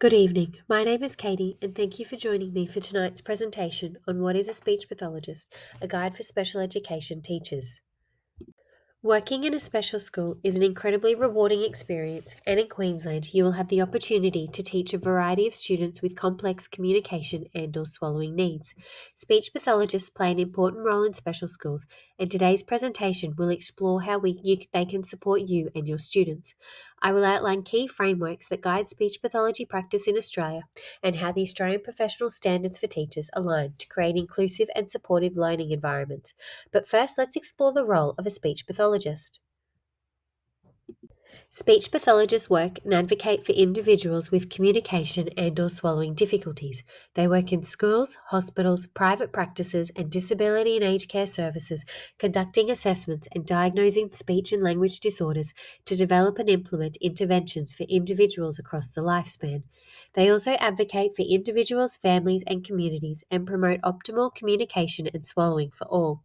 Good evening. My name is Katie, and thank you for joining me for tonight's presentation on what is a speech pathologist, a guide for special education teachers. Working in a special school is an incredibly rewarding experience, and in Queensland, you will have the opportunity to teach a variety of students with complex communication and/or swallowing needs. Speech pathologists play an important role in special schools, and today's presentation will explore how they can support you and your students. I will outline key frameworks that guide speech pathology practice in Australia and how the Australian professional standards for teachers align to create inclusive and supportive learning environments. But first, let's explore the role of a speech pathologist. Speech pathologists work and advocate for individuals with communication and/or swallowing difficulties. They work in schools, hospitals, private practices, and disability and aged care services, conducting assessments and diagnosing speech and language disorders to develop and implement interventions for individuals across the lifespan. They also advocate for individuals, families, and communities and promote optimal communication and swallowing for all.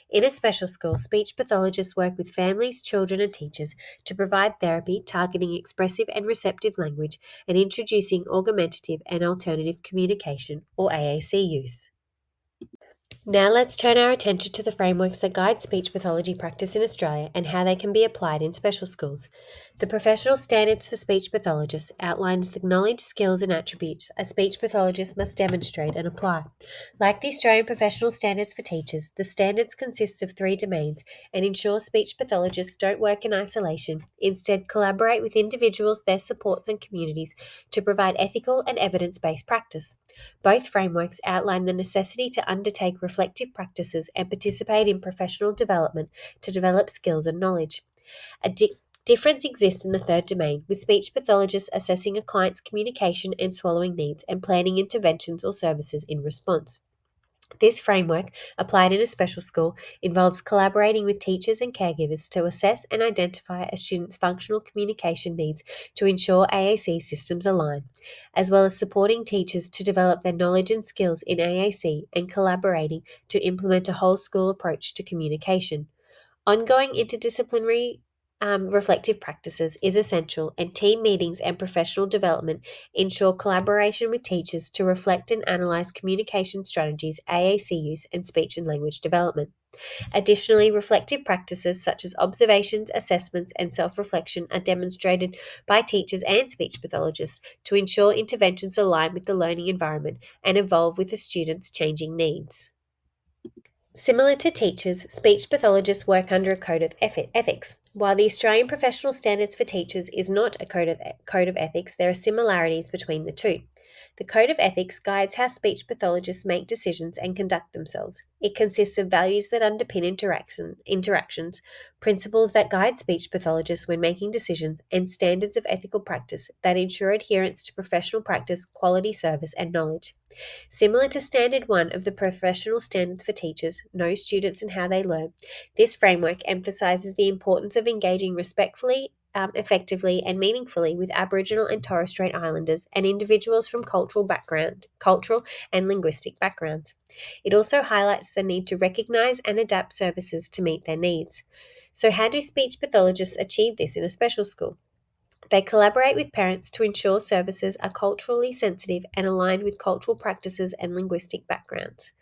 In a special school, speech pathologists work with families, children, and teachers to provide therapy targeting expressive and receptive language and introducing augmentative and alternative communication, or AAC, use. Now let's turn our attention to the frameworks that guide speech pathology practice in Australia and how they can be applied in special schools. The Professional Standards for Speech Pathologists outlines the knowledge, skills, and attributes a speech pathologist must demonstrate and apply. Like the Australian Professional Standards for Teachers, the standards consist of three domains and ensure speech pathologists don't work in isolation, instead collaborate with individuals, their supports, and communities to provide ethical and evidence-based practice. Both frameworks outline the necessity to undertake reflective practices and participate in professional development to develop skills and knowledge. A difference exists in the third domain, with speech pathologists assessing a client's communication and swallowing needs and planning interventions or services in response. This framework, applied in a special school, involves collaborating with teachers and caregivers to assess and identify a student's functional communication needs to ensure AAC systems align, as well as supporting teachers to develop their knowledge and skills in AAC and collaborating to implement a whole school approach to communication. Ongoing interdisciplinary reflective practices is essential, and team meetings and professional development ensure collaboration with teachers to reflect and analyze communication strategies, AAC use, and speech and language development. Additionally, reflective practices such as observations, assessments, and self reflection are demonstrated by teachers and speech pathologists to ensure interventions align with the learning environment and evolve with the students' changing needs. Similar to teachers, speech pathologists work under a code of ethics. While the Australian Professional Standards for Teachers is not a code of ethics, there are similarities between the two. The Code of Ethics guides how speech pathologists make decisions and conduct themselves. It consists of values that underpin interactions, principles that guide speech pathologists when making decisions, and standards of ethical practice that ensure adherence to professional practice, quality service, and knowledge. Similar to Standard 1 of the Professional Standards for Teachers, Know Students and How They Learn, this framework emphasises the importance of engaging respectfully, effectively, and meaningfully with Aboriginal and Torres Strait Islanders and individuals from cultural and linguistic backgrounds. It also highlights the need to recognise and adapt services to meet their needs. So, how do speech pathologists achieve this in a special school? They collaborate with parents to ensure services are culturally sensitive and aligned with cultural practices and linguistic backgrounds.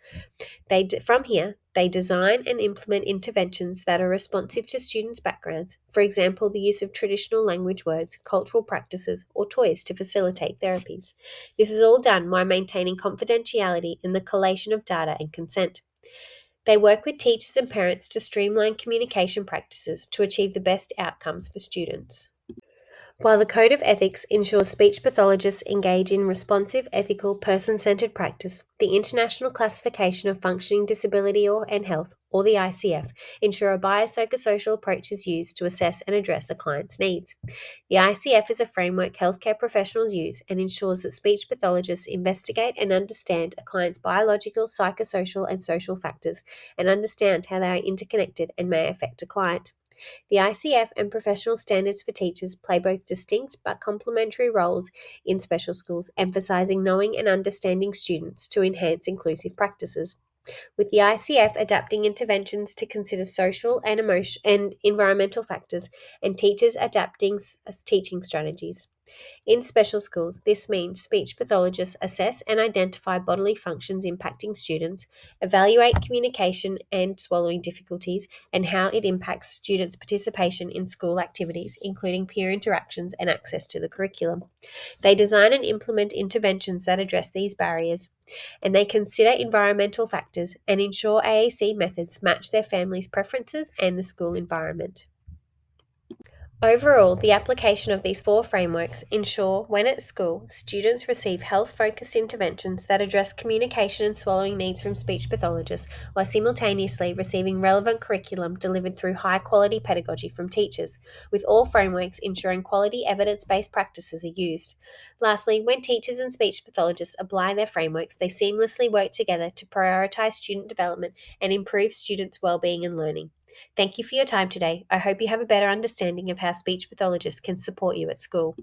From here, they design and implement interventions that are responsive to students' backgrounds, for example, the use of traditional language words, cultural practices, or toys to facilitate therapies. This is all done while maintaining confidentiality in the collation of data and consent. They work with teachers and parents to streamline communication practices to achieve the best outcomes for students. While the Code of Ethics ensures speech pathologists engage in responsive, ethical, person-centered practice, the International Classification of Functioning Disability and Health, or the ICF, ensure a biopsychosocial approach is used to assess and address a client's needs. The ICF is a framework healthcare professionals use and ensures that speech pathologists investigate and understand a client's biological, psychosocial, and social factors and understand how they are interconnected and may affect a client. The ICF and Professional Standards for Teachers play both distinct but complementary roles in special schools, emphasising knowing and understanding students to enhance inclusive practices, with the ICF adapting interventions to consider social and emotional and environmental factors, and teachers adapting teaching strategies. In special schools, this means speech pathologists assess and identify bodily functions impacting students, evaluate communication and swallowing difficulties, and how it impacts students' participation in school activities, including peer interactions and access to the curriculum. They design and implement interventions that address these barriers, and they consider environmental factors and ensure AAC methods match their families' preferences and the school environment. Overall, the application of these four frameworks ensure, when at school, students receive health-focused interventions that address communication and swallowing needs from speech pathologists, while simultaneously receiving relevant curriculum delivered through high-quality pedagogy from teachers, with all frameworks ensuring quality evidence-based practices are used. Lastly, when teachers and speech pathologists apply their frameworks, they seamlessly work together to prioritise student development and improve students' well-being and learning. Thank you for your time today. I hope you have a better understanding of how speech pathologists can support you at school.